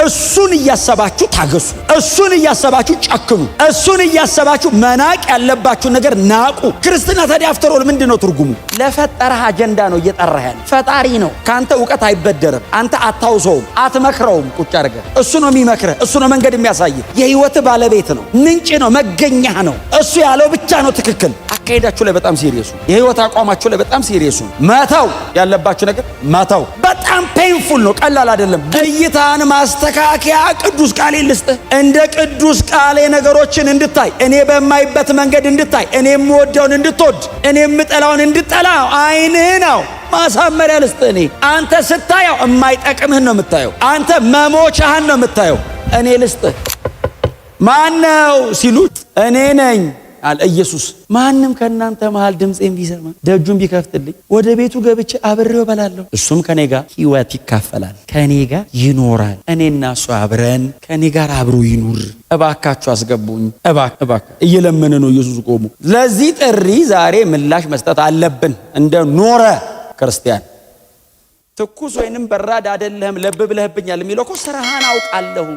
እሱን እያሰባችሁ ታገሱ። እሱን እያሰባችሁ ጨክኑ። እሱን እያሰባችሁ መናቅ ያለባችሁ ነገር ናቁ። ክርስትና ታዲያ አፍተር ኦል ምንድነው ትርጉሙ? ለፈጠረህ አጀንዳ ነው እየጠራህ ያለ። ፈጣሪ ነው። ካንተ ዕውቀት አይበደርም። አንተ አታውሰውም፣ አትመክረውም። ቁጭ አድርገህ እሱ ነው የሚመክረህ። እሱ ነው መንገድ የሚያሳይህ። የህይወት ባለቤት ነው፣ ምንጭ ነው፣ መገኛህ ነው። እሱ ያለው ብቻ ነው ትክክል። አካሄዳችሁ ላይ በጣም ሲሪየሱ፣ የህይወት አቋማችሁ ላይ በጣም ሲሪየሱ። መተው ያለባችሁ ነገር መተው በጣም ፔንፉል ነው፣ ቀላል አይደለም። እይታን ማስተካከያ ቅዱስ ቃሌ ልስጥህ። እንደ ቅዱስ ቃሌ ነገሮችን እንድታይ፣ እኔ በማይበት መንገድ እንድታይ፣ እኔ የምወደውን እንድትወድ፣ እኔ የምጠላውን እንድጠላ አይንህ ነው ማሳመሪያ ልስጥህ። እኔ አንተ ስታየው የማይጠቅምህን ነው የምታየው። አንተ መሞቻህን ነው የምታየው። እኔ ልስጥህ። ማነው ሲሉት እኔ ነኝ አለ ኢየሱስ። ማንም ከእናንተ መሃል ድምፄን ቢሰማ ደጁን ቢከፍትልኝ ወደ ቤቱ ገብቼ አብሬው እበላለሁ፣ እሱም ከኔ ጋር ሕይወት ይካፈላል፣ ከኔ ጋር ይኖራል። እኔና እሱ አብረን ከኔ ጋር አብሮ ይኑር። እባካችሁ አስገቡኝ፣ እባክ እየለመነ ነው ኢየሱስ ቆሞ። ለዚህ ጥሪ ዛሬ ምላሽ መስጠት አለብን እንደ ኖረ ክርስቲያን። ትኩስ ወይንም በራድ አይደለህም ለብ ብለህብኛል የሚለው እኮ ስራህን አውቃለሁ።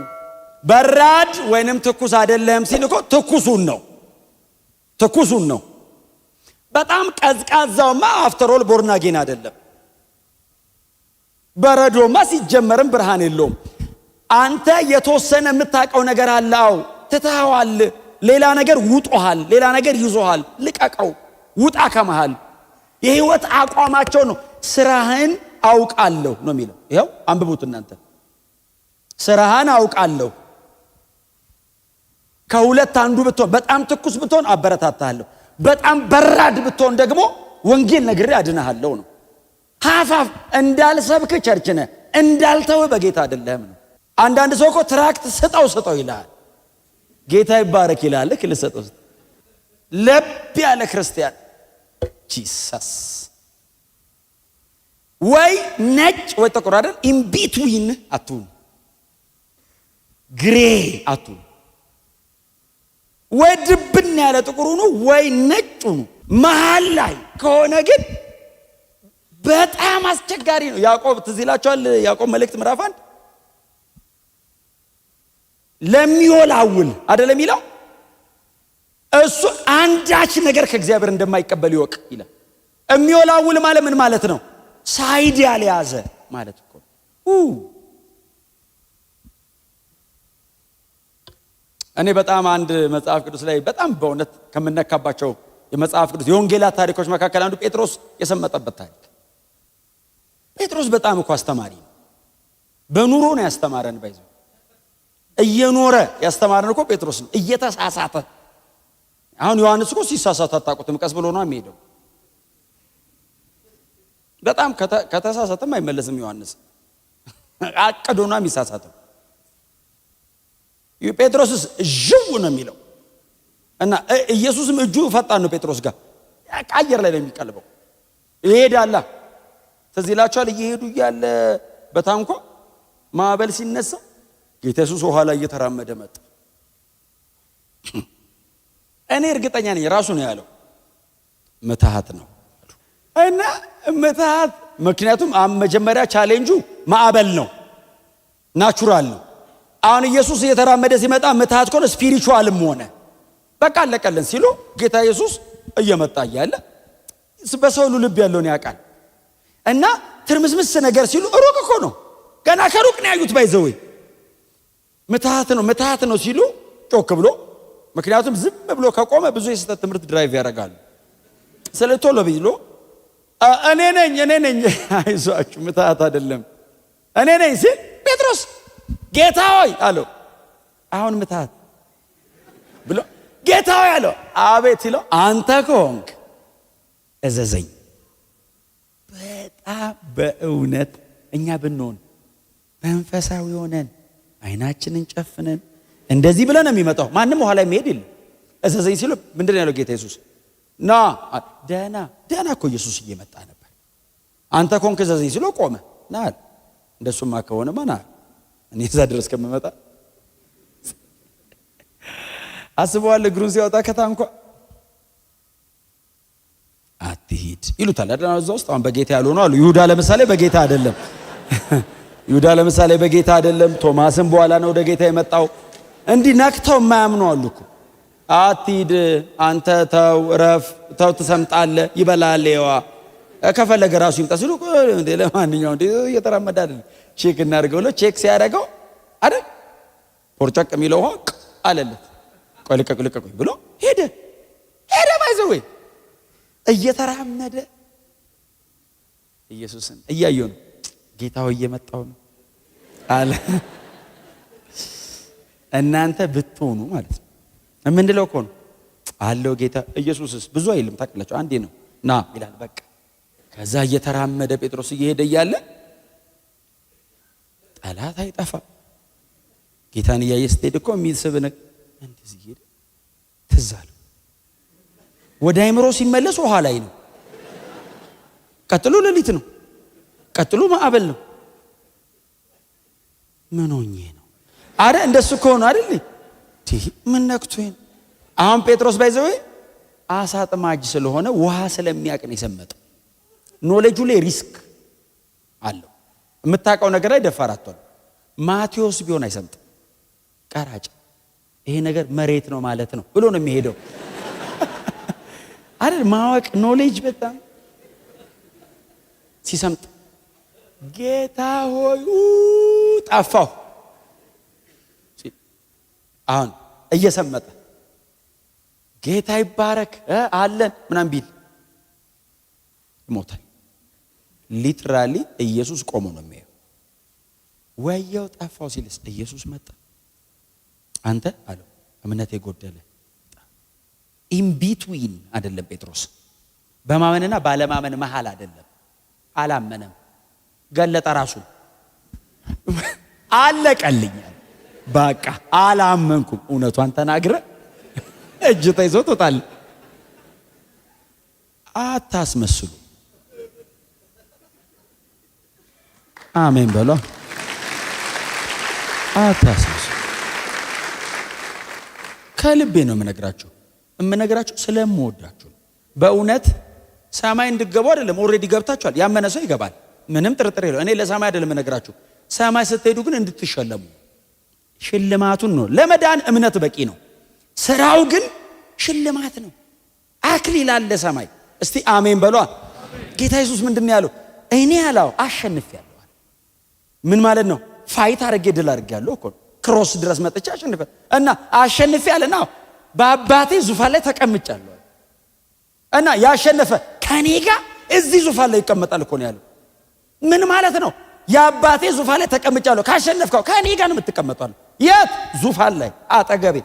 በራድ ወይንም ትኩስ አይደለህም ሲል እኮ ትኩሱን ነው። በጣም ቀዝቃዛውማ አፍተር ኦል ቦርን አጌን አይደለም። በረዶማ ሲጀመርም ብርሃን የለውም። አንተ የተወሰነ የምታውቀው ነገር አለ። አዎ ትተኸዋል። ሌላ ነገር ውጦሃል፣ ሌላ ነገር ይዞሃል። ልቀቀው፣ ውጣ ከመሃል። የህይወት አቋማቸው ነው ስራህን አውቃለሁ ነው የሚለው። ይኸው አንብቡት እናንተ። ስራህን አውቃለሁ። ከሁለት አንዱ ብትሆን፣ በጣም ትኩስ ብትሆን አበረታታለሁ፣ በጣም በራድ ብትሆን ደግሞ ወንጌል ነግሬ አድነሃለሁ ነው። ሀፋፍ እንዳልሰብክ ቸርች ነህ፣ እንዳልተው በጌታ አይደለህም ነው። አንዳንድ ሰው እኮ ትራክት ስጠው ይልሃል፣ ጌታ ይባረክ ይልሃል። ልክ ልሰጠው ለብ ያለ ክርስቲያን ጂሰስ ወይ ነጭ ወይ ጥቁር አይደል፣ ኢንቢትዊን አትሁን፣ ግሬ አትሁን። ወይ ድብን ያለ ጥቁሩ ነው ወይ ነጩ ነው። መሃል ላይ ከሆነ ግን በጣም አስቸጋሪ ነው። ያዕቆብ ትዝ ይላችኋል፣ ያዕቆብ መልእክት ምዕራፍ 1 ለሚወላውል አይደለም የሚለው። እሱ አንዳች ነገር ከእግዚአብሔር እንደማይቀበል ይወቅ ይላል። የሚወላውል ማለት ምን ማለት ነው? ሳይድ ያልያዘ ማለት እኮ። እኔ በጣም አንድ መጽሐፍ ቅዱስ ላይ በጣም በእውነት ከምነካባቸው የመጽሐፍ ቅዱስ የወንጌላት ታሪኮች መካከል አንዱ ጴጥሮስ የሰመጠበት ታሪክ። ጴጥሮስ በጣም እኮ አስተማሪ ነው። በኑሮ ነው ያስተማረን። ባይዘው እየኖረ ያስተማረን እኮ ጴጥሮስ ነው፣ እየተሳሳተ። አሁን ዮሐንስ እኮ ሲሳሳት አታውቁትም፣ ቀስ ብሎ ነው የሚሄደው። በጣም ከተሳሳተም አይመለስም ዮሐንስ፣ አቅዶ ነው የሚሳሳተው። ጴጥሮስስ ጅው ነው የሚለው እና ኢየሱስም እጁ ፈጣን ነው ጴጥሮስ ጋር፣ አየር ላይ ነው የሚቀልበው። ይሄዳላ። ትዝ ይላችኋል፣ እየሄዱ እያለ በታንኳ ማዕበል ሲነሳ ጌታ ኢየሱስ ውሃ ላይ እየተራመደ መጣ። እኔ እርግጠኛ ነኝ ራሱ ነው ያለው ምትሃት ነው እና ምትሃት። ምክንያቱም መጀመሪያ ቻሌንጁ ማዕበል ነው፣ ናቹራል ነው። አሁን ኢየሱስ እየተራመደ ሲመጣ ምትሃት ከሆነ ስፒሪቹዋልም ሆነ በቃ አለቀለን ሲሉ ጌታ ኢየሱስ እየመጣ እያለ በሰው ሁሉ ልብ ያለውን ያውቃል። እና ትርምስምስ ነገር ሲሉ ሩቅ እኮ ነው፣ ገና ከሩቅ ነው ያዩት። ባይዘው ምትሃት ነው ሲሉ ጮክ ብሎ፣ ምክንያቱም ዝም ብሎ ከቆመ ብዙ የስህተት ትምህርት ድራይቭ ያደርጋሉ። ስለቶሎ ብሎ እኔ ነኝ አይዟችሁ ምትሃት አይደለም እኔ ነኝ ሲል ጴጥሮስ ጌታ ሆይ አለው። አሁን ምትሃት ብሎ ጌታ ሆይ አለው። አቤት ሲለው አንተ ከሆንክ እዘዘኝ። በጣም በእውነት እኛ ብንሆን መንፈሳዊ ሆነን አይናችንን ጨፍነን እንደዚህ ብለን ነው የሚመጣው። ማንም ኋላ የሚሄድ የለም። እዘዘኝ ሲለው ምንድን ነው ያለው ጌታ ኢየሱስ? ና ደህና እኮ ኢየሱስ እየመጣ ነበር። አንተ ከሆንክ እዘዘኝ ሲለው ቆመ። ና እንደሱማ ከሆነማ ና እኔ እዛ ድረስ ከመመጣ አስበዋል። እግሩን ሲያወጣ ከታንኳ አትሂድ ይሉታል አይደል? እዛ ውስጥ አሁን በጌታ ያልሆኑ አሉ። ይሁዳ ለምሳሌ በጌታ አይደለም። ይሁዳ ለምሳሌ በጌታ አይደለም። ቶማስም በኋላ ነው ወደ ጌታ የመጣው። እንዲህ ነክተው የማያምኑ አሉ እኮ። አትሂድ አንተ ተው ረፍ ተው ትሰምጣለህ ይበላል ይዋ ከፈለገ ራሱ ይምጣ ሲሉ እንዴ ለማንኛውም እንዴ እየተራመደ አይደል ቼክ እናድርገው ነው ቼክ ሲያደርገው አይደል ፖርጨቅ የሚለው ሆቅ አለለት። ቆይ ልቀቁ ብሎ ሄደ ባይዘው እየተራመደ ኢየሱስን እያየው ነው። ጌታ ሆይ እየመጣው ነው አለ። እናንተ ብትሆኑ ማለት ነው ምንድነው እኮ ነው አለው ጌታ። ኢየሱስስ ብዙ አይልም ታውቃላችሁ፣ አንዴ ነው ና ይላል በቃ። ከዛ እየተራመደ ጴጥሮስ እየሄደ እያለ ጠላት አይጠፋ ጌታን እያየ ስትሄድ እኮ የሚስብን እንደዚህ ይሄድ ትዝ አለ። ወደ አይምሮ ሲመለስ ውሃ ላይ ነው። ቀጥሎ ሌሊት ነው። ቀጥሎ ማዕበል ነው። ምን ሆኜ ነው አረ እንደሱ ከሆነ አይደል ምን ነክቶኝ። አሁን ጴጥሮስ ባይዘው አሳ አጥማጅ ስለሆነ ውሃ ስለሚያውቅ ነው የሰመጠው። ኖሌጁ ላይ ሪስክ አለው። የምታውቀው ነገር ላይ ደፋር አትሆን። ማቴዎስ ቢሆን አይሰምጥም። ቀራጭ ይሄ ነገር መሬት ነው ማለት ነው ብሎ ነው የሚሄደው አይደል። ማወቅ ኖሌጅ በጣም ሲሰምጥ ጌታ ሆይ ጠፋው። አሁን እየሰመጠ ጌታ ይባረክ አለን ምናምን ቢል ይሞታል። ሊትራሊ ኢየሱስ ቆሞ ነው የሚያየው። ወየው ጠፋው ሲልስ ኢየሱስ መጣ። አንተ አለው እምነት የጎደለ ኢን ቢትዊን አይደለም ጴጥሮስ፣ በማመንና ባለማመን መሃል አይደለም። አላመነም፣ ገለጠ ራሱን። አለቀልኛል በቃ አላመንኩም። እውነቷን ተናግረ እጅ ተይዞ ትወጣለህ። አታስመስሉ። አሜን በሏ። አታስመስሉ። ከልቤ ነው የምነግራችሁ ስለምወዳችሁ። በእውነት ሰማይ እንድገቡ አይደለም፣ ኦሬዲ ገብታችኋል። ያመነ ሰው ይገባል፣ ምንም ጥርጥር የለው። እኔ ለሰማይ አይደለም የምነግራችሁ። ሰማይ ስትሄዱ ግን እንድትሸለሙ ሽልማቱን ነው። ለመዳን እምነት በቂ ነው። ስራው ግን ሽልማት ነው። አክሊል አለ ሰማይ። እስቲ አሜን በሏ። ጌታ ኢየሱስ ምንድነው ያለው? እኔ ያለው አሸንፌያለሁ። ምን ማለት ነው? ፋይት አድርጌ ድል አድርጌያለሁ እኮ ክሮስ ድረስ መጥቼ አሸንፌ እና አሸንፌያለሁ ነው። በአባቴ ዙፋን ላይ ተቀምጫለሁ እና ያሸነፈ ከኔ ጋር እዚህ ዙፋን ላይ ይቀመጣል እኮ ነው ያለው። ምን ማለት ነው? የአባቴ ዙፋን ላይ ተቀምጫለሁ። ካሸነፍከው ከኔ ጋር ነው የምትቀመጣው። የት ዙፋን ላይ? አጠገቤ።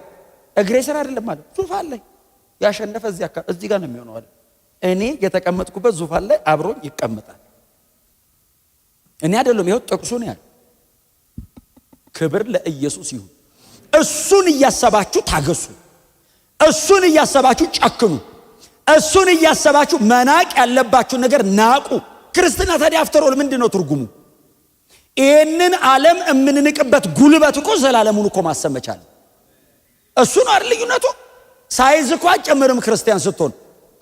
እግሬ ስራ አይደለም ማለት ዙፋን ላይ ያሸነፈ እዚህ ጋር ነው የሚሆነው አለ። እኔ የተቀመጥኩበት ዙፋን ላይ አብሮኝ ይቀመጣል። እኔ አይደለም ይሄው ጥቅሱ ነው ያለው። ክብር ለኢየሱስ ይሁን። እሱን እያሰባችሁ ታገሱ። እሱን እያሰባችሁ ጨክኑ። እሱን እያሰባችሁ መናቅ ያለባችሁ ነገር ናቁ። ክርስትና ታዲያ አፍተሮል ምንድነው ትርጉሙ? ይህንን ዓለም የምንንቅበት ጉልበት እኮ ዘላለሙን እኮ ማሰብ መቻል እሱ ነው አይደል? ልዩነቱ ሳይዝ እኮ አይጨምርም። ክርስቲያን ስትሆን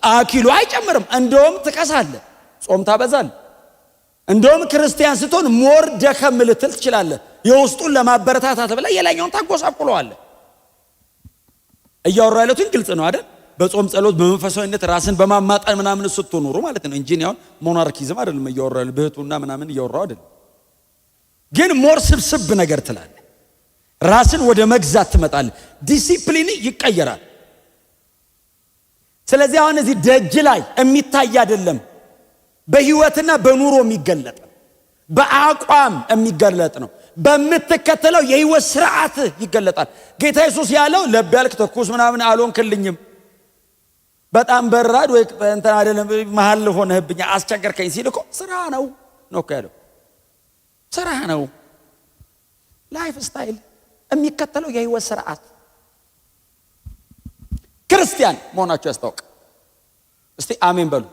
አኪሎ አይጨምርም። እንደውም ትቀሳለህ፣ ጾም ታበዛለህ። እንደውም ክርስቲያን ስትሆን ሞር ደከም ልትል ትችላለህ። የውስጡን ለማበረታታት ብለህ የላኛውን ታጎሳቁለዋለህ። እያወራ ያለቱን ግልጽ ነው አይደል? በጾም ጸሎት፣ በመንፈሳዊነት ራስን በማማጣን ምናምን ስትኖሩ ማለት ነው እንጂ ነው ሞናርኪዝም አይደለም እያወራ ያለው። በህቱና ምናምን እያወራው አይደለም። ግን ሞር ስብስብ ነገር ትላለህ። ራስን ወደ መግዛት ትመጣለህ። ዲሲፕሊን ይቀየራል። ስለዚህ አሁን እዚህ ደጅ ላይ የሚታይ አይደለም፣ በህይወትና በኑሮ የሚገለጥ በአቋም የሚገለጥ ነው። በምትከተለው የህይወት ስርዓት ይገለጣል። ጌታ ኢየሱስ ያለው ለብ ያልክ ተኩስ ምናምን አልሆንክልኝም፣ በጣም በራድ ወይ እንትን አይደለም መሃል ሆነህብኛ አስቸገርከኝ ሲል እኮ ስራ ነው እኮ ያለው። ስራ ነው። ላይፍ ስታይል የሚከተለው የህይወት ስርዓት ክርስቲያን መሆናችሁ ያስታውቅ። እስቲ አሜን በሉ።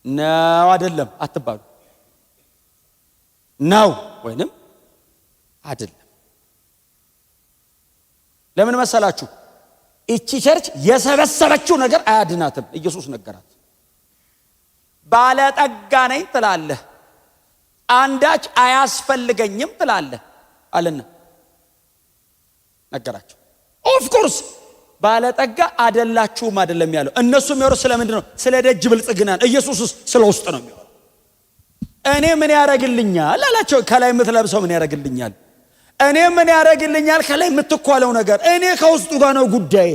ነው አይደለም አትባሉ። ነው ወይንም አይደለም። ለምን መሰላችሁ? እቺ ቸርች የሰበሰበችው ነገር አያድናትም። ኢየሱስ ነገራት። ባለጠጋ ነኝ ትላለህ፣ አንዳች አያስፈልገኝም ትላለህ አለና ነገራቸው። ኦፍ ኮርስ ባለጠጋ አይደላችሁም አይደለም ያለው። እነሱ የሚወሩ ስለምንድን ነው? ስለ ደጅ ብልጽግና ነው። ኢየሱስስ ስለ ውስጥ ነው የሚወሩ። እኔ ምን ያረግልኛል አላቸው። ከላይ የምትለብሰው ምን ያረግልኛል? እኔ ምን ያረግልኛል? ከላይ የምትኳለው ነገር። እኔ ከውስጡ ጋር ነው ጉዳይ።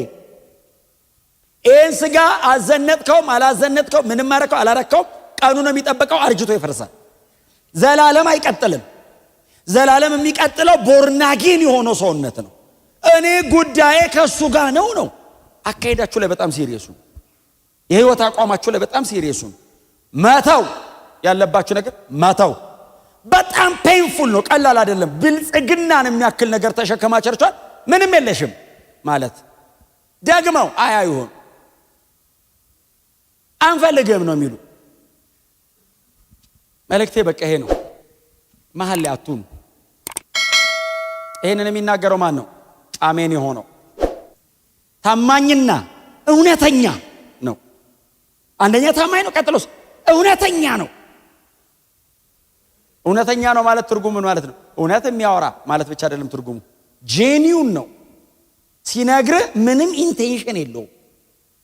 ይህን ስጋ አዘነጥከውም አላዘነጥከውም፣ ምንም አረከው አላረከውም፣ ቀኑ ነው የሚጠበቀው። አርጅቶ ይፈርሳል። ዘላለም አይቀጥልም። ዘላለም የሚቀጥለው ቦርናጊን የሆነው ሰውነት ነው። እኔ ጉዳዬ ከሱ ጋር ነው። አካሄዳችሁ ላይ በጣም ሲሪየሱ፣ የህይወት አቋማችሁ ላይ በጣም ሲሪየሱ። መተው ያለባችሁ ነገር መተው በጣም ፔንፉል ነው፣ ቀላል አይደለም። ብልጽግናን የሚያክል ነገር ተሸከማችኋል፣ ምንም የለሽም ማለት ደግመው አያዩን አንፈልግም ነው የሚሉ። መልእክቴ በቃ ይሄ ነው። መሀል ላይ አቱን። ይሄንን የሚናገረው ማን ነው? አሜን የሆነው ታማኝና እውነተኛ ነው። አንደኛ ታማኝ ነው፣ ቀጥሎስ እውነተኛ ነው። እውነተኛ ነው ማለት ትርጉሙ ምን ማለት ነው? እውነት የሚያወራ ማለት ብቻ አይደለም ትርጉሙ፣ ጄኒዩን ነው። ሲነግርህ ምንም ኢንቴንሽን የለውም።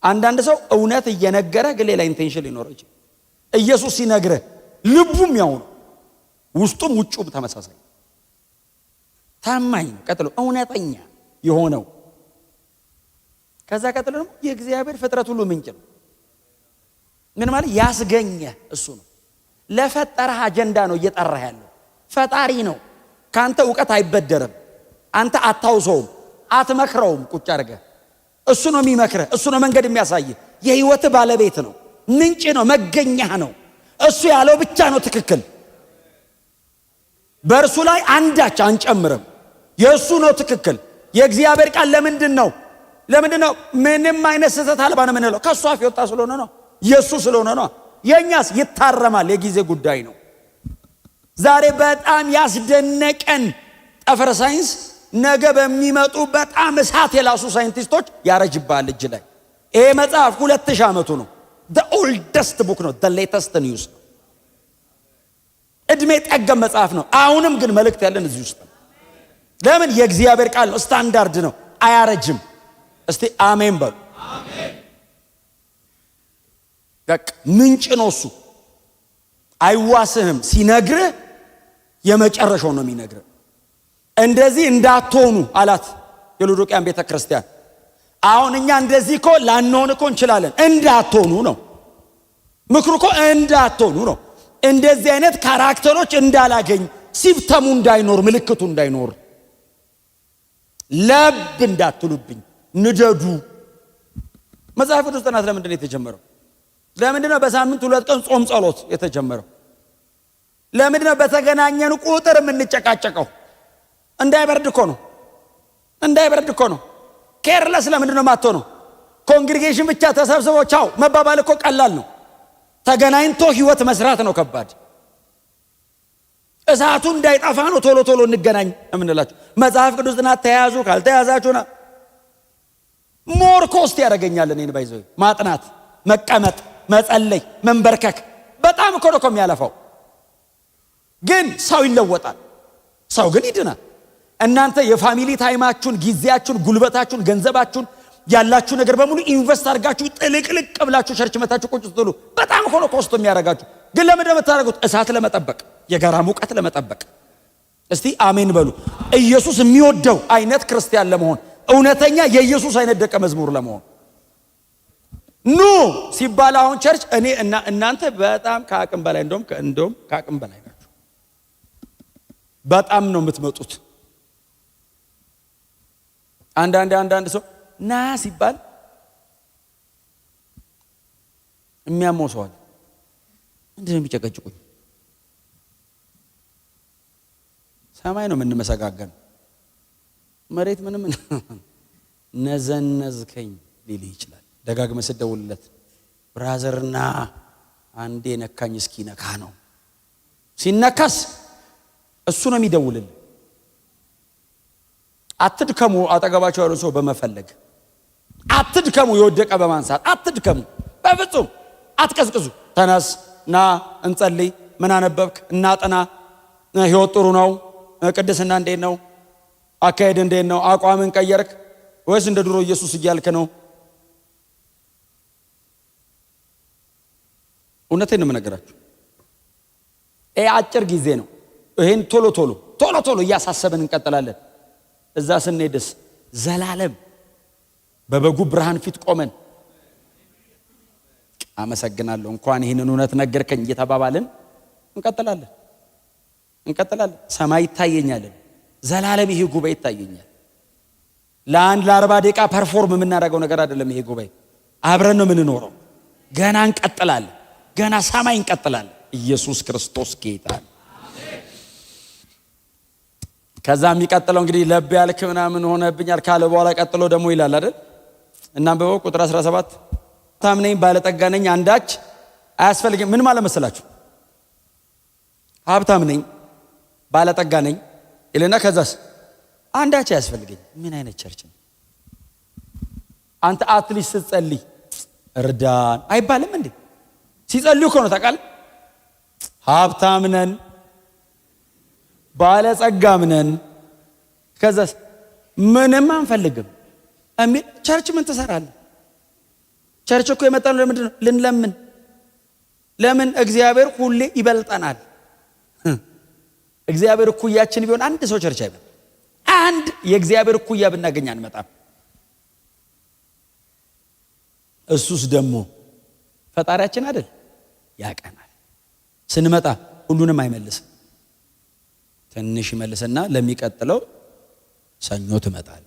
አንዳንድ ሰው እውነት እየነገረ ግን ሌላ ኢንቴንሽን ሊኖረው ይችላል። ኢየሱስ ሲነግርህ ልቡም ያው ነው፣ ውስጡም ውጩም ተመሳሳይ። ታማኝ ነው፣ ቀጥሎ እውነተኛ የሆነው። ከዛ ቀጥሎ ደግሞ የእግዚአብሔር ፍጥረት ሁሉ ምንጭ ነው። ምን ማለት? ያስገኘ እሱ ነው። ለፈጠረህ አጀንዳ ነው እየጠራህ ያለው። ፈጣሪ ነው። ካንተ ዕውቀት አይበደርም። አንተ አታውሰውም፣ አትመክረውም። ቁጭ አድርገህ እሱ ነው የሚመክረህ፣ እሱ ነው መንገድ የሚያሳይህ። የህይወት ባለቤት ነው፣ ምንጭ ነው፣ መገኛህ ነው። እሱ ያለው ብቻ ነው ትክክል። በእርሱ ላይ አንዳች አንጨምርም። የእሱ ነው ትክክል። የእግዚአብሔር ቃል ለምንድን ነው ምንም አይነት ስህተት አልባ ነው የምንለው? ከእሱ አፍ የወጣ ስለሆነ ነው፣ የእሱ ስለሆነ ነው። የእኛስ ይታረማል፣ የጊዜ ጉዳይ ነው። ዛሬ በጣም ያስደነቀን ጠፈር ሳይንስ ነገ በሚመጡ በጣም እሳት የላሱ ሳይንቲስቶች ያረጅባል እጅ ላይ። ይሄ መጽሐፍ 2000 ዓመቱ ነው። the oldest book ነው፣ the latest news ነው። እድሜ ጠገብ መጽሐፍ ነው። አሁንም ግን መልእክት ያለን እዚህ ውስጥ ነው። ለምን? የእግዚአብሔር ቃል ነው፣ ስታንዳርድ ነው፣ አያረጅም። እስቲ አሜን በሉ። አሜን። በቃ ምንጭ ነው እሱ፣ አይዋስህም። ሲነግርህ የመጨረሻው ነው የሚነግርህ። እንደዚህ እንዳትሆኑ አላት የሎዶቅያን ቤተክርስቲያን። አሁን እኛ እንደዚህ እኮ ላንሆን እኮ እንችላለን። እንዳትሆኑ ነው ምክሩ እኮ፣ እንዳትሆኑ ነው። እንደዚህ አይነት ካራክተሮች እንዳላገኝ፣ ሲብተሙ እንዳይኖር፣ ምልክቱ እንዳይኖር፣ ለብ እንዳትሉብኝ፣ ንደዱ። መጽሐፍ ቅዱስ ጥናት ለምንድን ነው የተጀመረው? ለምንድን ነው በሳምንት 2 ቀን ጾም ጸሎት የተጀመረው? ለምንድን ነው በተገናኘን ቁጥር የምንጨቃጨቀው? እንዳይበርድ እኮ ነው። እንዳይበርድ እኮ ነው። ኬርለስ ለምንድን ነው ማጥቶ ነው? ኮንግሪጌሽን ብቻ ተሰብስበው ቻው መባባል እኮ ቀላል ነው። ተገናኝቶ ህይወት መስራት ነው ከባድ። እሳቱ እንዳይጠፋ ነው ቶሎ ቶሎ እንገናኝ እምንላችሁ። መጽሐፍ ቅዱስ ጥናት ተያዙ፣ ካልተያዛችሁና ሞር ኮስት ያደርገኛል። እኔን ባይዘው ማጥናት፣ መቀመጥ፣ መጸለይ፣ መንበርከክ በጣም እኮ ነው የሚያለፋው። ግን ሰው ይለወጣል፣ ሰው ግን ይድናል። እናንተ የፋሚሊ ታይማችሁን፣ ጊዜያችሁን፣ ጉልበታችሁን፣ ገንዘባችሁን፣ ያላችሁ ነገር በሙሉ ኢንቨስት አድርጋችሁ ጥልቅልቅ ብላችሁ ቸርች መታችሁ ቁጭ ስትሉ በጣም እኮ ነው ኮስት የሚያደርጋችሁ። ግን ለምን እንደምታደርጉት? እሳት ለመጠበቅ፣ የጋራ ሙቀት ለመጠበቅ። እስቲ አሜን በሉ። ኢየሱስ የሚወደው አይነት ክርስቲያን ለመሆን፣ እውነተኛ የኢየሱስ አይነት ደቀ መዝሙር ለመሆን ኑ ሲባል አሁን ቸርች እኔ እና እናንተ በጣም ከአቅም በላይ እንደውም ከአቅም በላይ ናችሁ። በጣም ነው የምትመጡት። አንዳንድ ሰው ና ሲባል የሚያመው ሰው አለ። ምንድን ነው የሚጨቀጭቁኝ? ሰማይ ነው የምንመሰጋገን፣ መሬት ምንም ነዘነዝከኝ ሊልህ ይችላል። ደጋግመ ስደውልለት ብራዘርና አንዴ ነካኝ እስኪ ነካ ነው። ሲነካስ እሱ ነው የሚደውልልህ። አትድከሙ አጠገባቸው ያለው ሰው በመፈለግ አትድከሙ፣ የወደቀ በማንሳት አትድከሙ። በፍጹም አትቀዝቅዙ። ተነስ ና እንጸልይ፣ ምን አነበብክ እናጠና፣ ህይወት ጥሩ ነው? ቅድስና እንዴት ነው? አካሄድ እንዴት ነው? አቋምን ቀየርክ ወይስ እንደ ድሮ ኢየሱስ እያልክ ነው? እውነቴን ነው የምነግራችሁ። አጭር ጊዜ ነው። ይሄን ቶሎ ቶሎ እያሳሰብን እንቀጥላለን። እዛ ስንሄድስ ዘላለም በበጉ ብርሃን ፊት ቆመን አመሰግናለሁ እንኳን ይህንን እውነት ነገርከኝ እየተባባልን እንቀጥላለን። ሰማይ ይታየኛል። ዘላለም ይሄ ጉባኤ ይታየኛል። ለ40 ደቂቃ ፐርፎርም የምናደርገው ነገር አይደለም። ይሄ ጉባኤ አብረን ነው የምንኖረው። ገና እንቀጥላለን። ገና ሰማይ እንቀጥላለን። ኢየሱስ ክርስቶስ ጌታ። ከዛ የሚቀጥለው እንግዲህ ለብ ያልክ ምናምን ሆነብኛል ካለ በኋላ ቀጥሎ ደግሞ ይላል አይደል? እናንብበው ቁጥር 17 ሀብታም ነኝ ባለጠጋ ነኝ አንዳች አያስፈልግም። ምን ማለት መሰላችሁ? ሀብታም ነኝ ባለጠጋ ነኝ ይልና ከዛስ አንዳች አያስፈልገኝ። ምን አይነት ቸርች ነው? አንተ አትሊስት ስትጸልይ እርዳን አይባልም እንዴ? ሲጸልዩ እኮ ነው ታውቃለህ። ሀብታም ነን ባለጸጋም ነን ከዛስ ምንም አንፈልግም እሚል ቸርች ምን ትሰራለህ? ቸርች እኮ የመጣነው ለምንድን ነው? ልንለምን። ለምን? እግዚአብሔር ሁሌ ይበልጠናል። እግዚአብሔር እኩያችን ቢሆን አንድ ሰው ቸርች አይበል። አንድ የእግዚአብሔር እኩያ ብናገኝ አንመጣም። እሱስ ደግሞ ፈጣሪያችን አይደል? ያቀናል። ስንመጣ ሁሉንም አይመልስም። ትንሽ ይመልስና ለሚቀጥለው ሰኞ ትመጣል።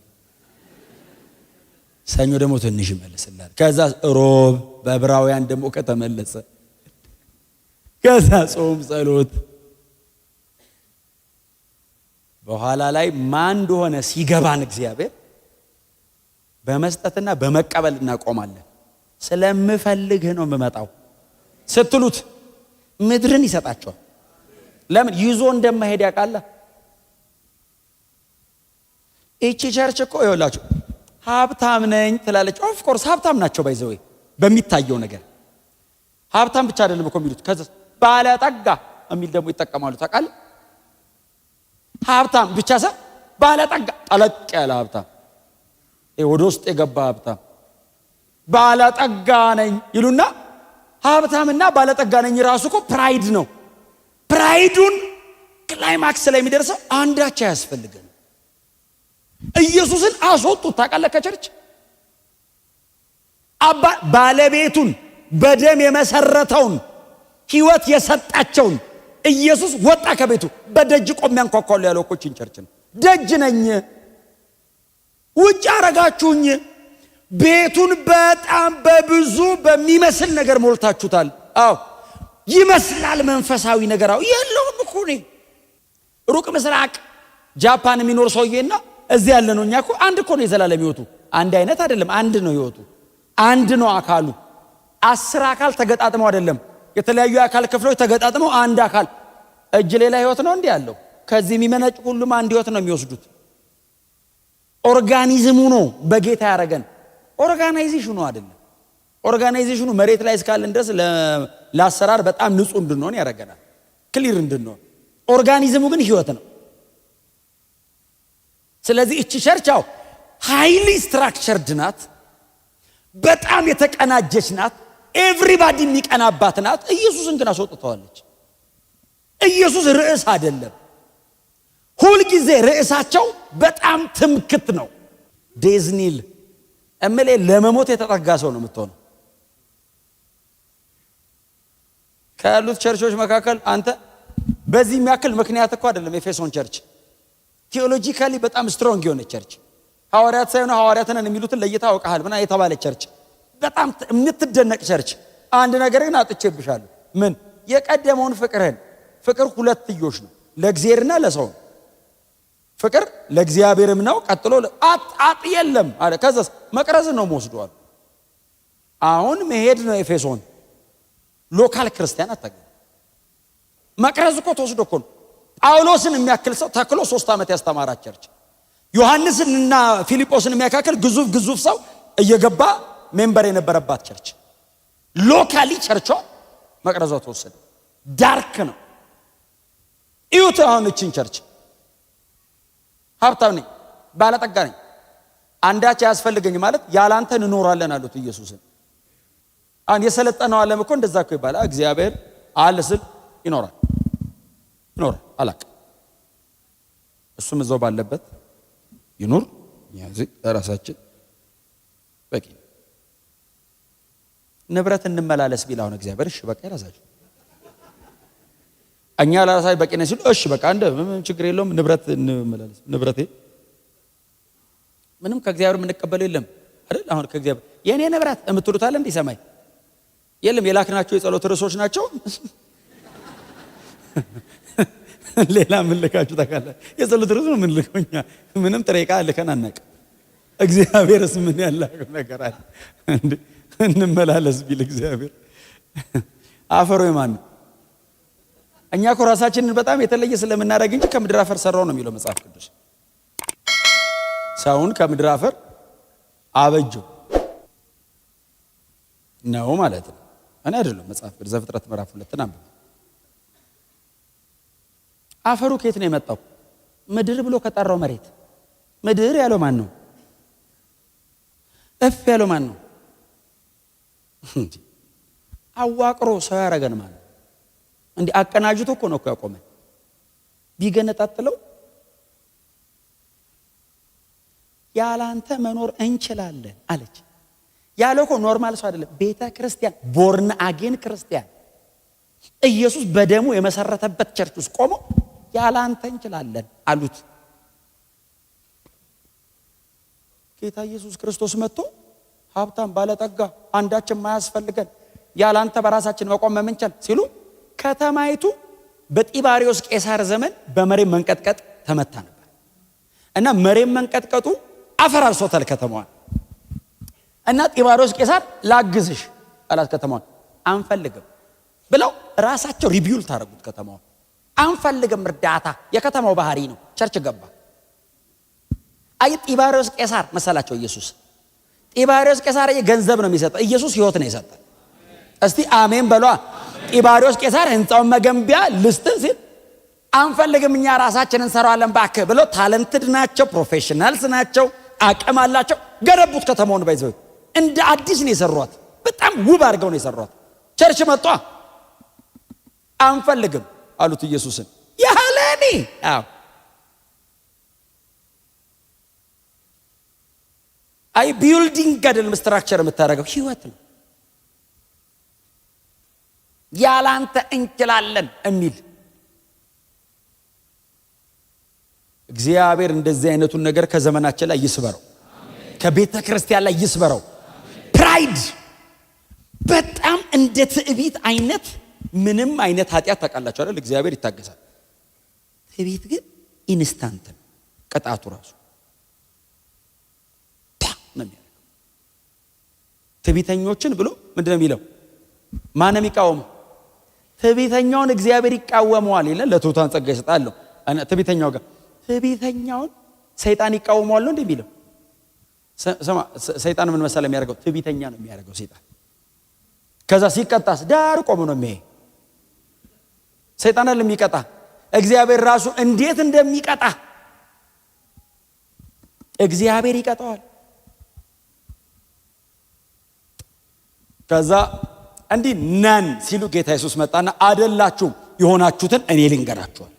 ሰኞ ደግሞ ትንሽ ይመልስላል። ከዛ ሮብ በዕብራውያን ደግሞ ከተመለሰ ከዛ ጾም ጸሎት በኋላ ላይ ማን እንደሆነ ሲገባን እግዚአብሔር በመስጠትና በመቀበል እናቆማለን። ስለምፈልግህ ነው የምመጣው ስትሉት ምድርን ይሰጣቸዋል። ለምን? ይዞ እንደማይሄድ ያውቃል። እቺ ቸርች እኮ ይኸውላችሁ ሀብታም ነኝ ትላለች። ኦፍ ኮርስ ሀብታም ናቸው። ባይዘው በሚታየው ነገር ሀብታም ብቻ አይደለም እኮ የሚሉት። ከዛ ባለጠጋ የሚል ደግሞ ይጠቀማሉ። ታውቃለህ? ሀብታም ብቻ ሳይሆን ባለጠጋ፣ ጠለቅ ያለ ሀብታም፣ ወደ ውስጥ የገባ ሀብታም ባለጠጋ ነኝ ይሉና ሀብታምና ባለጠጋ ነኝ ራሱ እኮ ፕራይድ ነው። ፕራይዱን ክላይማክስ ላይ የሚደርሰው አንዳች አያስፈልገን። ኢየሱስን አስወጡት። ታውቃለህ? ከቸርች ባለቤቱን በደም የመሰረተውን ህይወት የሰጣቸውን ኢየሱስ ወጣ ከቤቱ። በደጅ ቆሜ አንኳኳለሁ ያለው እኮ ይህችን ቸርች ነው። ደጅ ነኝ፣ ውጭ አረጋችሁኝ። ቤቱን በጣም በብዙ በሚመስል ነገር ሞልታችሁታል። አዎ ይመስላል መንፈሳዊ ነገር። አዎ የለውም እኮ ነው። ሩቅ ምስራቅ ጃፓን የሚኖር ሰውዬና እዚህ ያለ ነው። እኛ እኮ አንድ እኮ ነው የዘላለም ህይወቱ። አንድ አይነት አይደለም፣ አንድ ነው ህይወቱ። አንድ ነው አካሉ። 10 አካል ተገጣጥመው አይደለም፣ የተለያዩ አካል ክፍሎች ተገጣጥመው አንድ አካል። እጅ ሌላ ህይወት ነው እንዲህ ያለው። ከዚህ የሚመነጭ ሁሉም አንድ ህይወት ነው የሚወስዱት። ኦርጋኒዝሙ ነው በጌታ ያረገን። ኦርጋናይዜሽኑ አይደለም። ኦርጋናይዜሽኑ መሬት ላይ እስካለን ድረስ ለአሰራር በጣም ንጹህ እንድንሆን ያረገናል፣ ክሊር እንድንሆን። ኦርጋኒዝሙ ግን ህይወት ነው። ስለዚህ እቺ ቸርቻው ሃይሊ ስትራክቸርድ ናት፣ በጣም የተቀናጀች ናት፣ ኤቭሪባዲ የሚቀናባት ናት። ኢየሱስን ግን አስወጥተዋለች። ኢየሱስ ርዕስ አይደለም። ሁልጊዜ ርዕሳቸው በጣም ትምክት ነው። ዴዝኒል እምሌ ለመሞት የተጠጋ ሰው ነው የምትሆነው። ካሉት ቸርቾች መካከል አንተ በዚህ የሚያክል ምክንያት እኮ አይደለም። ኤፌሶን ቸርች ቴዎሎጂካሊ በጣም ስትሮንግ የሆነ ቸርች፣ ሐዋርያት ሳይሆኑ ሐዋርያት ነን የሚሉትን ለይታ አውቀሃል ምና የተባለ ቸርች፣ በጣም የምትደነቅ ቸርች። አንድ ነገር ግን አጥቼብሻለሁ። ምን? የቀደመውን ፍቅርህን። ፍቅር ሁለትዮሽ ነው፣ ለእግዚአብሔርና ለሰው። ፍቅር ለእግዚአብሔርም ነው። ቀጥሎ አጥ የለም አለ። ከዛስ መቅረዝ ነው ወስዷል። አሁን መሄድ ነው ኤፌሶን። ሎካል ክርስቲያን አታገኝ። መቅረዝ እኮ ተወስዶ እኮ ነው። ጳውሎስን የሚያክል ሰው ተክሎ 3 ዓመት ያስተማራት ቸርች፣ ዮሐንስንና ፊልጶስን የሚያካክል ግዙፍ ሰው እየገባ ሜምበር የነበረባት ቸርች። ሎካሊ ቸርቿ መቅረዟ ተወሰደ። ዳርክ ነው። እዩት አሁን እቺን ቸርች ሀብታም ነኝ ባለጠጋ ነኝ አንዳች ያስፈልገኝ ማለት ያላንተ እንኖራለን አሉት ኢየሱስን። አሁን የሰለጠነው ዓለም እኮ እንደዛ እኮ ይባላል። እግዚአብሔር አለ ስል ይኖራል አላቅ እሱም እዛው ባለበት ይኖር ያዚ ራሳችን በቂ ንብረት እንመላለስ ቢላውን እግዚአብሔር እሺ በቃ ራሳችን እኛ ለራሳችን በቂ ነን ሲሉ እሺ በቃ እንደ ምንም ችግር የለውም ንብረት እንመላለስ። ንብረቴ ምንም ከእግዚአብሔር የምንቀበለው የለም አይደል? አሁን ከእግዚአብሔር የኔ ንብረት የምትሉት አለ እንዴ? ሰማይ የለም። የላክናቸው የጸሎት ርዕሶች ናቸው። ሌላ ምን ልካችሁ ታውቃለህ? የጸሎት ርዕስ ነው ምን ልከውኛ? ምንም ጥሬ ዕቃ ልከን አናውቅም። እግዚአብሔርስ ምን ያላከው ነገር አለ እንዴ? እንመላለስ ቢል እግዚአብሔር አፈሩ የማን ነው? እኛ እኮ ራሳችንን በጣም የተለየ ስለምናደርግ እንጂ ከምድር አፈር ሰራው ነው የሚለው መጽሐፍ ቅዱስ። ሰውን ከምድር አፈር አበጀው ነው ማለት ነው። እኔ አይደለም መጽሐፍ ቅዱስ ዘፍጥረት ምዕራፍ 2 አንብቡ። አፈሩ ከየት ነው የመጣው? ምድር ብሎ ከጠራው መሬት። ምድር ያለው ማን ነው? እፍ ያለው ማን ነው? አዋቅሮ ሰው ያረገን ማን ነው? እንዴ አቀናጅቶ እኮ ነው ያቆመን። ቢገነጣጥለው ያላንተ መኖር እንችላለን አለች። ያለው እኮ ኖርማል ሰው አይደለም። ቤተ ክርስቲያን ቦርን አጌን ክርስቲያን ኢየሱስ በደሙ የመሰረተበት ቸርች ውስጥ ቆሞ ያላንተ እንችላለን አሉት። ጌታ ኢየሱስ ክርስቶስ መጥቶ ሀብታም ባለጠጋ አንዳችን ማያስፈልገን ያላንተ በራሳችን መቆም መንችል ሲሉ ከተማይቱ በጢባሪዮስ ቄሳር ዘመን በመሬት መንቀጥቀጥ ተመታ ነበር እና መሬት መንቀጥቀጡ አፈራርሶታል ከተማዋን። እና ጢባሪዮስ ቄሳር ላግዝሽ አላት ከተማዋን። አንፈልግም ብለው ራሳቸው ሪቢውል ታረጉት ከተማዋን። አንፈልግም እርዳታ የከተማው ባህሪ ነው። ቸርች ገባ። አይ ጢባሪዮስ ቄሳር መሰላቸው ኢየሱስ። ጢባሪዮስ ቄሳር ገንዘብ ነው የሚሰጠው፣ ኢየሱስ ህይወት ነው የሰጠው። እስቲ አሜን በሏ። ጢባሪዮስ ቄሳር ህንጻውን መገንቢያ ልስጥ ሲል አንፈልግም እኛ ራሳችንን እንሰራዋለን ባክህ ብለው ታለንትድ ናቸው፣ ፕሮፌሽናልስ ናቸው፣ አቅም አላቸው። ገረቡት ከተማውን ባይዘው እንደ አዲስ ነው የሰሯት። በጣም ውብ አድርገው ነው የሰሯት። ቸርች መጣ። አንፈልግም አሉት ኢየሱስን። ያለኒ አይ ቢልዲንግ አይደለም ስትራክቸር የምታደርገው ህይወት ነው። ያላንተ እንችላለን የሚል እግዚአብሔር እንደዚህ አይነቱን ነገር ከዘመናችን ላይ ይስበረው፣ ከቤተ ክርስቲያን ላይ ይስበረው። ፕራይድ በጣም እንደ ትዕቢት አይነት ምንም አይነት ኃጢአት ታውቃላችሁ አይደል? እግዚአብሔር ይታገሳል። ትዕቢት ግን ኢንስታንት ነው ቅጣቱ ራሱ ነው የሚያደርገው። ትዕቢተኞችን ብሎ ምንድን ነው የሚለው? ማንም ይቃወሙ? ትዕቢተኛውን እግዚአብሔር ይቃወመዋል ይላል። ለትሑታን ጸጋ ይሰጣል። ትዕቢተኛው ጋር ትዕቢተኛውን ሰይጣን ይቃወመዋል ነው እንደሚለው። ሰይጣን ምን መሰለ የሚያደርገው? ትዕቢተኛ ነው የሚያደርገው ሰይጣን። ከዛ ሲቀጣስ ዳር ቆሞ ነው የሚያይ። ሰይጣን ለሚቀጣ እግዚአብሔር ራሱ እንዴት እንደሚቀጣ እግዚአብሔር ይቀጣዋል። ከዛ እንዲህ ነን ሲሉ ጌታ ኢየሱስ መጣና አይደላችሁም የሆናችሁትን እኔ ልንገራችኋል።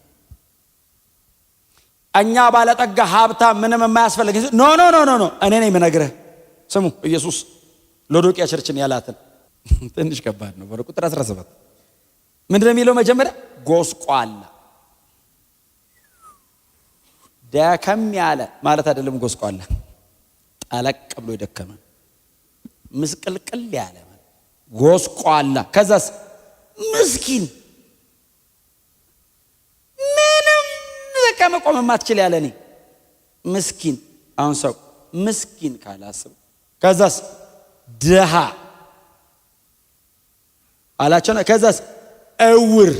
እኛ ባለጠጋ ሀብታም ምንም የማያስፈልግ ኖ ኖ ኖ ኖ እኔ ነኝ የምነግርህ። ስሙ ኢየሱስ ሎዶቅያ ቸርችን ያላትን ትንሽ ከባድ ነው። በቁጥር 17 ምንድነው የሚለው? መጀመሪያ ጎስቋላ ደከም ያለ ማለት አይደለም። ጎስቋላ ጠለቅ ብሎ የደከመ ምስቅልቅል ያለ ጎስቋላ። ከዛስ ምስኪን ምንም በቃ መቆም የማትችል ያለ እኔ ምስኪን። አሁን ሰው ምስኪን ካላስብ ከዛስ ድሃ አላቸው። ከዛስ እውር።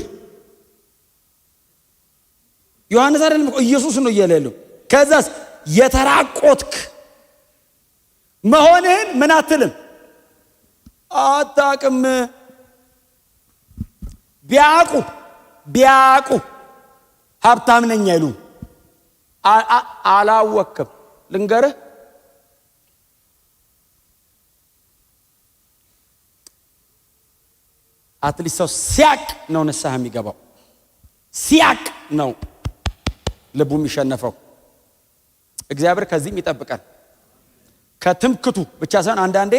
ዮሐንስ አይደለም ኢየሱስ ነው እያለ ያለው። ከዛስ የተራቆትክ መሆንህን ምን አትልም አታውቅም። ቢያውቁ ሀብታም ነኝ አይሉ። አላወቅም። ልንገርህ፣ አትሊስት ሰው ሲያቅ ነው ንስሐ የሚገባው። ሲያቅ ነው ልቡ የሚሸነፈው። እግዚአብሔር ከዚህም ይጠብቃል። ከትምክቱ ብቻ ሳይሆን አንዳንዴ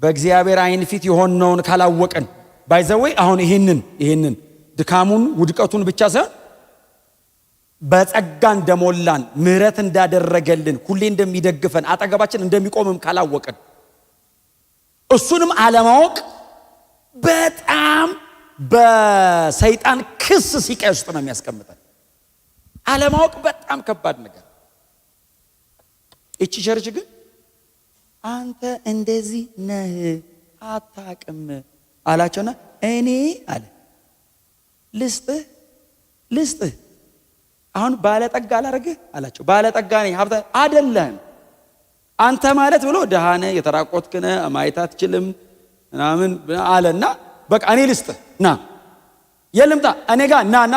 በእግዚአብሔር ዓይን ፊት የሆነውን ካላወቅን ባይዘወይ አሁን ይህንን ድካሙን ውድቀቱን ብቻ ሳይሆን በጸጋ እንደሞላን ምሕረት እንዳደረገልን ሁሌ እንደሚደግፈን አጠገባችን እንደሚቆምም ካላወቅን እሱንም አለማወቅ በጣም በሰይጣን ክስ ሲቃይ ውስጥ ነው የሚያስቀምጠን። አለማወቅ በጣም ከባድ ነገር። እቺ ቸርች ግን አንተ እንደዚህ ነህ አታቅም አላቸውና እኔ አለ ልስጥህ አሁን ባለጠጋ አላረግህ አላቸው። ባለጠጋ ነኝ ሀብታ አይደለም አንተ ማለት ብሎ ደሃነ የተራቆትክነ ማየት አትችልም ምናምን አለና በቃ እኔ ልስጥህ ና የልምጣ እኔ ጋር ናና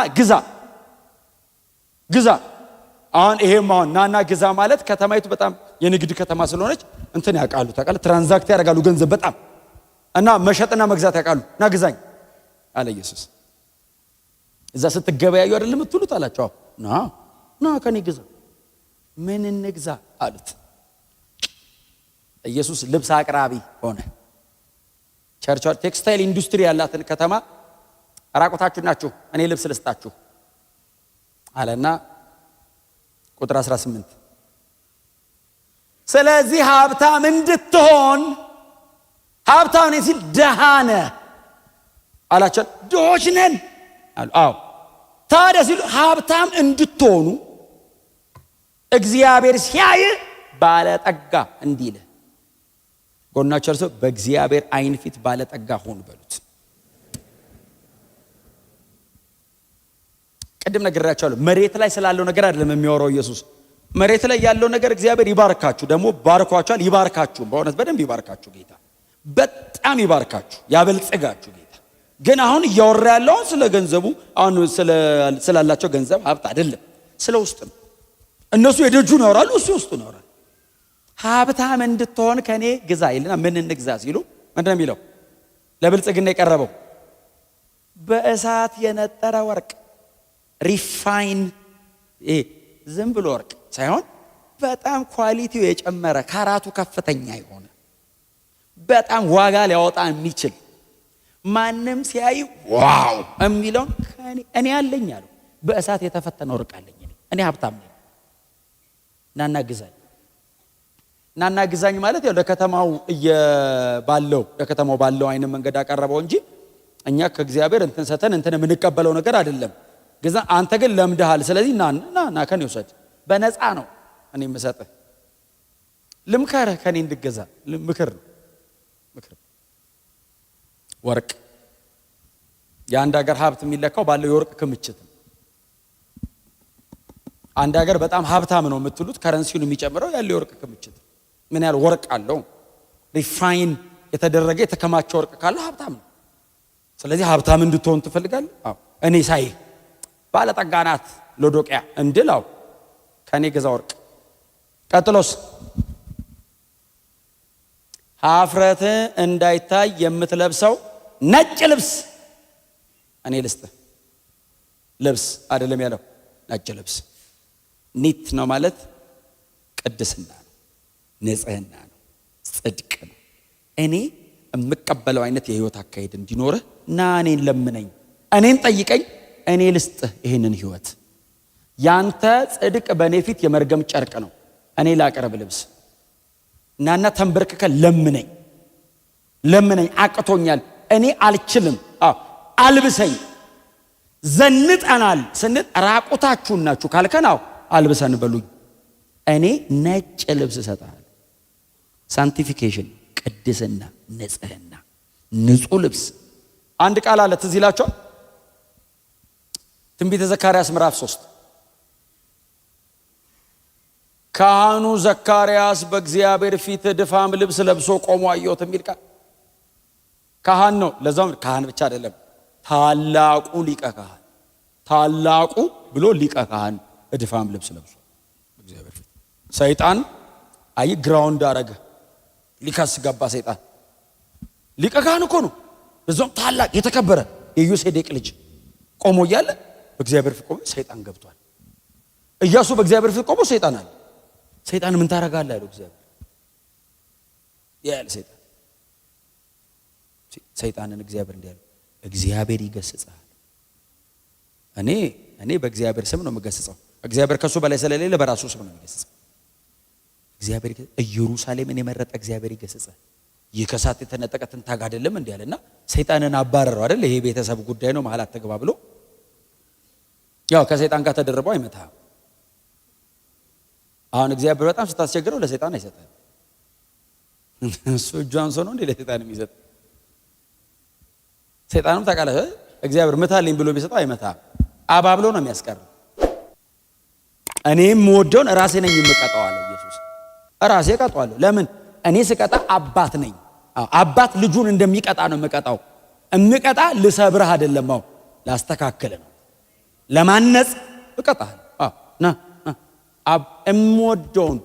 ግዛ። አሁን ይሄም አሁን ናና ግዛ ማለት ከተማይቱ በጣም የንግድ ከተማ ስለሆነች እንትን ያውቃሉ፣ ታውቃለህ፣ ትራንዛክት ያደርጋሉ ገንዘብ በጣም እና መሸጥና መግዛት ያውቃሉ። ና ግዛኝ አለ ኢየሱስ። እዛ ስትገበያዩ አይደለም የምትሉት አላቸው። ና ከኔ ግዛ። ምን እንግዛ አሉት። ኢየሱስ ልብስ አቅራቢ ሆነ። ቸርች ቴክስታይል ኢንዱስትሪ ያላትን ከተማ ራቆታችሁ ናችሁ እኔ ልብስ ልስጣችሁ አለና ቁጥር 18 ስለዚህ ሀብታም እንድትሆን ሀብታም ነኝ ሲል ደሃነ አላቸው። ድሆች ነን አሉ። አዎ ታዲያ ሲሉ ሀብታም እንድትሆኑ እግዚአብሔር ሲያይ ባለጠጋ እንዲል ጎናቸው እርሱ በእግዚአብሔር ዓይን ፊት ባለጠጋ ሆኑ በሉት። ቅድም ነግሬያቸዋለሁ። መሬት ላይ ስላለው ነገር አይደለም የሚያወራው ኢየሱስ። መሬት ላይ ያለው ነገር እግዚአብሔር ይባርካችሁ፣ ደግሞ ባርኳችኋል፣ ይባርካችሁ፣ በእውነት በደንብ ይባርካችሁ ጌታ፣ በጣም ይባርካችሁ፣ ያበልጽጋችሁ ጌታ። ግን አሁን እያወራ ያለው ስለ ገንዘቡ፣ አሁን ስላላቸው ገንዘብ ሀብት አይደለም፣ ስለ ውስጥ ነው። እነሱ የደጁን ያወራሉ፣ እሱ ውስጡን ያወራል። ሀብታም እንድትሆን ከኔ ግዛ ይልና ምን እንግዛ ሲሉ ምንድነው የሚለው? ለብልጽግና የቀረበው በእሳት የነጠረ ወርቅ ሪፋይን፣ ዝም ብሎ ወርቅ ሳይሆን በጣም ኳሊቲው የጨመረ ካራቱ ከፍተኛ የሆነ በጣም ዋጋ ሊያወጣ የሚችል ማንም ሲያይ ዋው የሚለውን እኔ አለኝ አለው። በእሳት የተፈተነ ወርቅ አለኝ እኔ ሀብታም ነኝ፣ ናና ግዛኝ። ናና ግዛኝ ማለት ያው ለከተማው ባለው አይነት መንገድ አቀረበው እንጂ እኛ ከእግዚአብሔር እንትን ሰተን እንትን የምንቀበለው ነገር አይደለም። ግዛ አንተ ግን ለምደሃል፣ ስለዚህ ና ከኔ ውሰድ፣ በነፃ ነው እኔ የምሰጥህ። ልምከርህ ከኔ እንድገዛ ምክር ነው። ወርቅ የአንድ ሀገር ሀብት የሚለካው ባለው የወርቅ ክምችት ነው። አንድ ሀገር በጣም ሀብታም ነው የምትሉት ከረንሲውን የሚጨምረው ያለው የወርቅ ክምችት ምን ያህል ወርቅ አለው። ሪፋይን የተደረገ የተከማቸ ወርቅ ካለ ሀብታም ነው። ስለዚህ ሀብታም እንድትሆን ትፈልጋለህ? አዎ። እኔ ሳይ ባለጠጋ ናት ሎዶቅያ እንድላው ከኔ ገዛ ወርቅ። ቀጥሎስ ሀፍረት እንዳይታይ የምትለብሰው ነጭ ልብስ እኔ ልስጥህ። ልብስ አይደለም ያለው ነጭ ልብስ። ኒት ነው ማለት ቅድስና ነው፣ ንጽህና ነው፣ ጽድቅ ነው። እኔ የምቀበለው አይነት የህይወት አካሄድ እንዲኖርህ ና እኔን ለምነኝ፣ እኔን ጠይቀኝ፣ እኔ ልስጥህ ይህንን ህይወት። ያንተ ጽድቅ በእኔ ፊት የመርገም ጨርቅ ነው፣ እኔ ላቀርብ ልብስ። እናና ተንበርክከ ለምነኝ፣ አቅቶኛል፣ እኔ አልችልም፣ አልብሰኝ። ዘንጠናል ስንል ራቁታችሁን ናችሁ ካልከናው አልብሰን በሉኝ፣ እኔ ነጭ ልብስ እሰጥሃለሁ። ሳንቲፊኬሽን፣ ቅድስና፣ ንጽህና፣ ንጹህ ልብስ። አንድ ቃል አለ ትዝ ይላችኋል። ትንቢተ ዘካርያስ ምዕራፍ 3 ካህኑ ዘካርያስ በእግዚአብሔር ፊት ድፋም ልብስ ለብሶ ቆሞ አየሁት የሚል ቃል። ካህን ነው፣ ለዛም ካህን ብቻ አይደለም፣ ታላቁ ሊቀ ካህን፣ ታላቁ ብሎ ሊቀ ካህን እድፋም ልብስ ለብሶ እግዚአብሔር ፊት ሰይጣን አይ ግራውንድ አረገ። ሊከስ ገባ ሰይጣን። ሊቀ ካህን እኮ ነው። በዛም ታላቅ የተከበረ የዮሴዴቅ ልጅ ቆሞ እያለ በእግዚአብሔር ፊት ቆሞ ሰይጣን ገብቷል። ኢያሱ በእግዚአብሔር ፊት ቆሞ ሰይጣን አለ። ሰይጣን ምን ታረጋለህ አለው እግዚአብሔር። ያለ ሰይጣንን እግዚአብሔር እንዲያለ እግዚአብሔር ይገስጻል። እኔ በእግዚአብሔር ስም ነው የምገስጸው። እግዚአብሔር ከሱ በላይ ስለሌለ በራሱ ስም ነው የሚገስጸው። እግዚአብሔር ኢየሩሳሌምን የመረጠ እግዚአብሔር ይገስጻል። ይህ ከሳት የተነጠቀ ትንታግ አይደለም እንዴ አለና ሰይጣንን አባረረው አይደል? ይሄ ቤተሰብ ጉዳይ ነው መሐላ አትግባ ብሎ ያው ከሰይጣን ጋር ተደረበው አይመታም። አሁን እግዚአብሔር በጣም ስታስቸግረው ለሰይጣን አይሰጥም። እሱ እጁን ሰው ነው እንዴ ለሰይጣን የሚሰጥ? ሰይጣንም ታውቃለህ እግዚአብሔር ምታልኝ ብሎ ቢሰጠው አይመታም። አባብሎ ነው የሚያስቀር። እኔም ወደውን ራሴ ነኝ የምቀጣው አለ ኢየሱስ። ራሴ ቀጣዋለሁ። ለምን? እኔ ስቀጣ አባት ነኝ። አባት ልጁን እንደሚቀጣ ነው የምቀጣው። እምቀጣ ልሰብርህ አይደለም፣ ላስተካክል ነው፣ ለማነጽ እቀጣለሁ። ና እምወደውን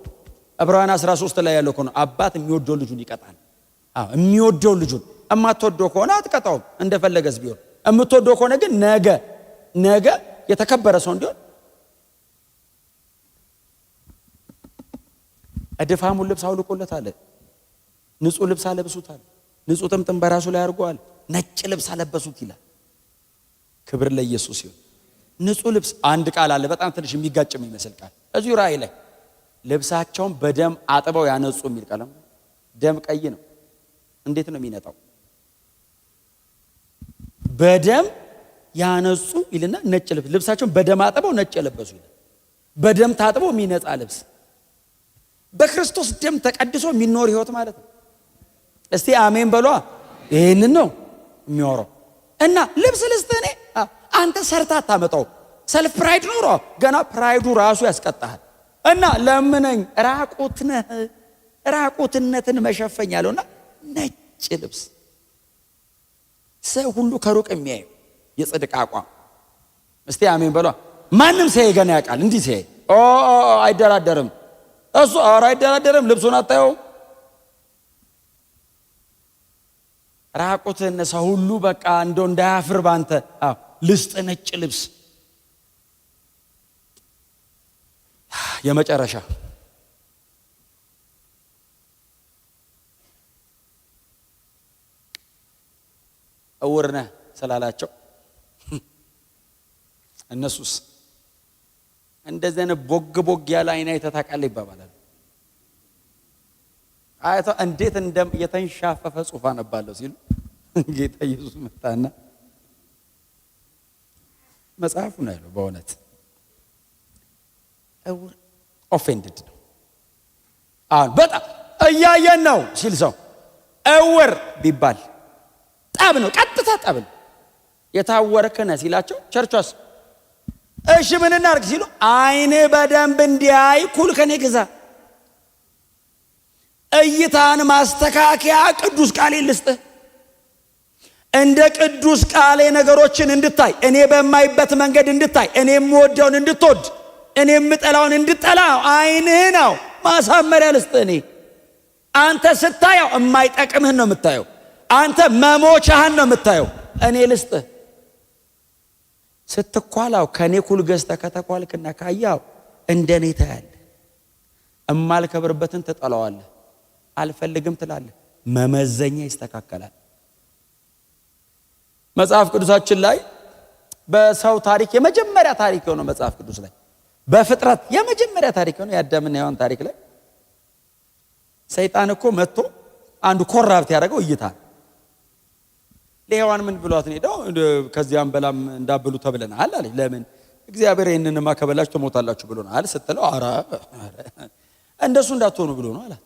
ዕብራውያን 13 ላይ ያለው ነው። አባት የሚወደው ልጁን ይቀጣል። የሚወደው ልጁን እማትወደው ከሆነ አትቀጣውም፣ እንደፈለገስ ቢሆን። እምትወደው ከሆነ ግን ነገ የተከበረ ሰው እንዲሆን እድፋሙን ልብስ አውልቆለታል። ንጹህ ልብስ አለብሱታል። ንጹህ ጥምጥም በራሱ ላይ አድርጓል። ነጭ ልብስ አለበሱት ይላል። ክብር ለኢየሱስ ይሁን። ንጹህ ልብስ አንድ ቃል አለ፣ በጣም ትንሽ የሚጋጭ የሚመስል ቃል እዚሁ ራእይ ላይ ልብሳቸውን በደም አጥበው ያነጹ የሚል ቃል። ደም ቀይ ነው። እንዴት ነው የሚነጣው? በደም ያነጹ ይልና ነጭ ልብስ፣ ልብሳቸውን በደም አጥበው ነጭ የለበሱ ይላል። በደም ታጥበው የሚነጻ ልብስ፣ በክርስቶስ ደም ተቀድሶ የሚኖር ህይወት ማለት ነው። እስቲ አሜን በሏ። ይሄንን ነው የሚያወራው። እና ልብስ ልስጥህ አንተ ሰርታ አታመጣው። ሰልፍ ፕራይድ ኖሮ ገና ፕራይዱ ራሱ ያስቀጣሃል። እና ለምነኝ ራቁትነትን መሸፈኝ ያለውና ነጭ ልብስ ሰው ሁሉ ከሩቅ የሚያየው የጽድቅ አቋም። እስቲ አሜን በሏ። ማንም ሲያይ ገና ያውቃል። እንዲህ ሲያይ አይደራደርም። እሱ አይደራደርም። ልብሱን አታየው። ራቁትን ሰው ሁሉ በቃ እንደው እንዳያፍር ባንተ ልስጥ ነጭ ልብስ። የመጨረሻ እውር ነህ ስላላቸው እነሱስ እንደዚህ ነው ቦግ ያለ አይና የተታቃለ ይባባላል። አይታ እንዴት የተንሻፈፈ ጽሑፍ አነባለሁ ሲሉ ጌታ ኢየሱስ መጣና መጽሐፉ ነው ያለው። በእውነት እውር ኦፌንድድ ነው። አሁን በጣም እያየን ነው ሲል ሰው እውር ቢባል ጠብ ነው፣ ቀጥታ ጠብ ነው። የታወርክ ነህ ሲላቸው ቸርቿስ እሺ ምን እናድርግ ሲሉ አይን በደንብ እንዲያይ ኩል ከኔ ግዛ። እይታን ማስተካከያ ቅዱስ ቃሌ ልስጥህ። እንደ ቅዱስ ቃሌ ነገሮችን እንድታይ፣ እኔ በማይበት መንገድ እንድታይ፣ እኔ የምወደውን እንድትወድ፣ እኔ የምጠላውን እንድጠላ አይንህ ነው ማሳመሪያ ልስጥህ። እኔ አንተ ስታየው የማይጠቅምህን ነው የምታየው። አንተ መሞቻህን ነው የምታየው። እኔ ልስጥህ። ስትኳላው ከኔ ኩል ገዝተህ ከተኳልክና ካያው እንደኔ ታያለህ። እማልከብርበትን ትጠላዋለህ። አልፈልግም ትላለህ። መመዘኛ ይስተካከላል። መጽሐፍ ቅዱሳችን ላይ በሰው ታሪክ የመጀመሪያ ታሪክ የሆነው መጽሐፍ ቅዱስ ላይ በፍጥረት የመጀመሪያ ታሪክ የሆነው የአዳምና ሔዋን ታሪክ ላይ ሰይጣን እኮ መጥቶ አንዱ ኮራፕት ያደረገው እይታ ለሔዋን ምን ብሏት ነው ሄደው ከዚያም በላም እንዳብሉ ተብለናል አለች። ለምን? እግዚአብሔር ይሄንንማ ከበላችሁ ትሞታላችሁ ብሎናል ስትለው አረ እንደሱ እንዳትሆኑ ብሎ ነው አላት።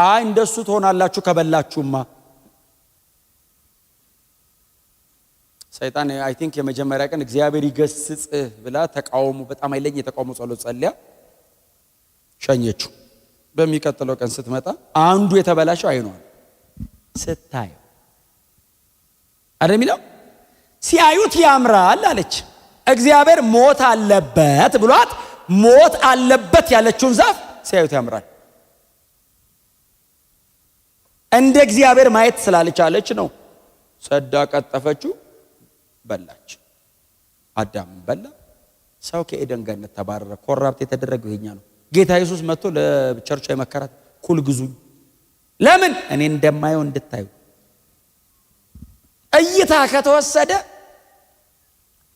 አይ እንደሱ ትሆናላችሁ ከበላችሁማ። ሰይጣን አይ ቲንክ የመጀመሪያ ቀን እግዚአብሔር ይገስጽህ ብላ ተቃውሞ በጣም አይለኝ የተቃውሞ ጸሎት ጸልያ ሸኘችው። በሚቀጥለው ቀን ስትመጣ አንዱ የተበላሸው አይኗል ስታየው አይደል የሚለው ሲያዩት ያምራል አለች። እግዚአብሔር ሞት አለበት ብሏት ሞት አለበት ያለችውን ዛፍ ሲያዩት ያምራል። እንደ እግዚአብሔር ማየት ስላልቻለች ነው ሰዳ ቀጠፈችው፣ በላች። አዳም በላ። ሰው ከኤደን ገነት ተባረረ። ኮራፕት የተደረገው ይሄኛ ነው። ጌታ ኢየሱስ መጥቶ ለቸርቿ የመከራት ኩል ግዙኝ፣ ለምን እኔ እንደማየው እንድታዩ። እይታ ከተወሰደ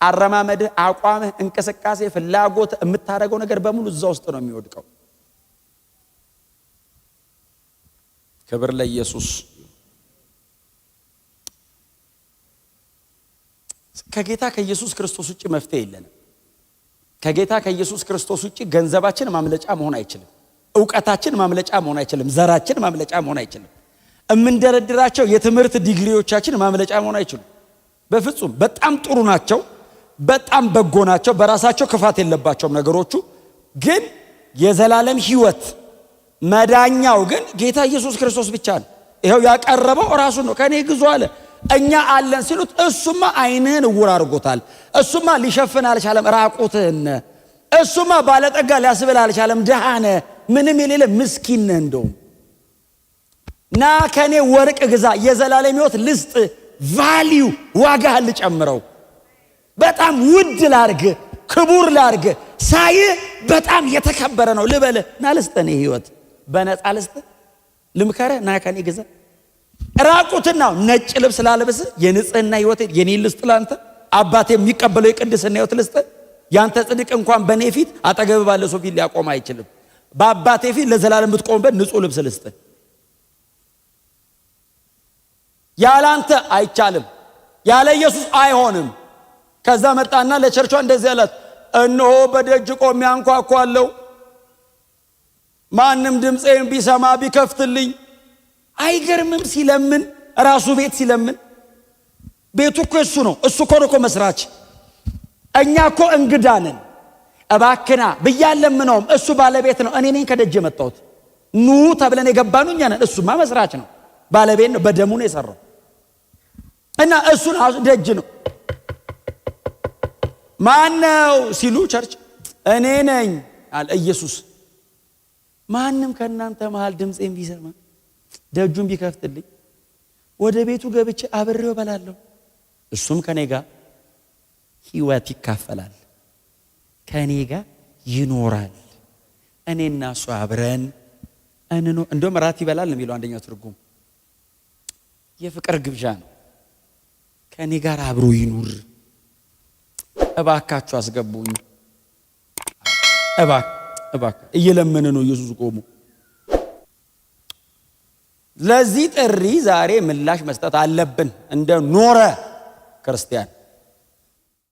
አረማመድህ፣ አቋምህ፣ እንቅስቃሴ፣ ፍላጎት፣ የምታደርገው ነገር በሙሉ እዛ ውስጥ ነው የሚወድቀው። ክብር ለኢየሱስ። ከጌታ ከኢየሱስ ክርስቶስ ውጪ መፍትሄ የለንም። ከጌታ ከኢየሱስ ክርስቶስ ውጪ ገንዘባችን ማምለጫ መሆን አይችልም። ዕውቀታችን ማምለጫ መሆን አይችልም። ዘራችን ማምለጫ መሆን አይችልም። እምንደረድራቸው የትምህርት ዲግሪዎቻችን ማምለጫ መሆን አይችሉም በፍጹም። በጣም ጥሩ ናቸው፣ በጣም በጎ ናቸው፣ በራሳቸው ክፋት የለባቸውም ነገሮቹ። ግን የዘላለም ሕይወት መዳኛው ግን ጌታ ኢየሱስ ክርስቶስ ብቻ ነው። ይኸው ያቀረበው ራሱ ነው። ከኔ ግዙ አለ። እኛ አለን ሲሉት እሱማ ዓይንህን እውር አድርጎታል። እሱማ ሊሸፍን አልቻለም ራቁትህን። እሱማ ባለጠጋ ሊያስብል አልቻለም ድሃነ፣ ምንም የሌለ ምስኪን ነህ። እንደውም ና ከኔ ወርቅ ግዛ፣ የዘላለም ሕይወት ልስጥ፣ ቫልዩ ዋጋህን ልጨምረው፣ በጣም ውድ ላርግ፣ ክቡር ላርግ፣ ሳይ በጣም የተከበረ ነው ልበልህ። ና ልስጥህ፣ እኔ ሕይወት በነፃ ልስጥህ፣ ልምከርህ፣ ና ከኔ ግዛ። ራቁትና ነጭ ልብስ ላለብስ የንጽህና ሕይወት የኔ ልስጥ ላንተ። አባቴ የሚቀበለው የቅድስና ሕይወት ልስጥ። ያንተ ጽድቅ እንኳን በኔ ፊት አጠገብ ባለ ሰው ፊት ሊያቆም አይችልም። በአባቴ ፊት ለዘላለም ብትቆምበት ንጹህ ልብስ ልስጥ። ያላንተ አይቻልም፣ ያለ ኢየሱስ አይሆንም። ከዛ መጣና ለቸርቿ እንደዚህ አላት፣ እነሆ በደጅ ቆሜ አንኳኳለሁ፣ ማንም ድምፄን ቢሰማ ቢከፍትልኝ። አይገርምም? ሲለምን ራሱ ቤት ሲለምን፣ ቤቱ እኮ እሱ ነው። እሱ እኮ መስራች። እኛ እኮ እንግዳ ነን። እባክና ብያለምነውም እሱ ባለቤት ነው። እኔ ነኝ ከደጅ የመጣሁት። ኑ ተብለን የገባነው እኛ ነን። እሱማ መስራች ነው፣ ባለቤት ነው፣ በደሙ ነው የሰራው። እና እሱን ደጅ ነው። ማነው ሲሉ ቸርች እኔ ነኝ አለ ኢየሱስ። ማንም ከእናንተ መሃል ድምፄን ቢሰማ ደጁን ቢከፍትልኝ ወደ ቤቱ ገብቼ አብሬው እበላለሁ፣ እሱም ከኔ ጋር ሕይወት ይካፈላል፣ ከኔ ጋር ይኖራል። እኔና እሱ አብረን እንደውም ራት ይበላል ነው የሚለው አንደኛው ትርጉም። የፍቅር ግብዣ ነው። ከኔ ጋር አብሮ ይኑር። እባካችሁ አስገቡኝ፣ እባክ እየለመነ ነው ኢየሱስ ቆሞ። ለዚህ ጥሪ ዛሬ ምላሽ መስጠት አለብን እንደ ኖረ ክርስቲያን።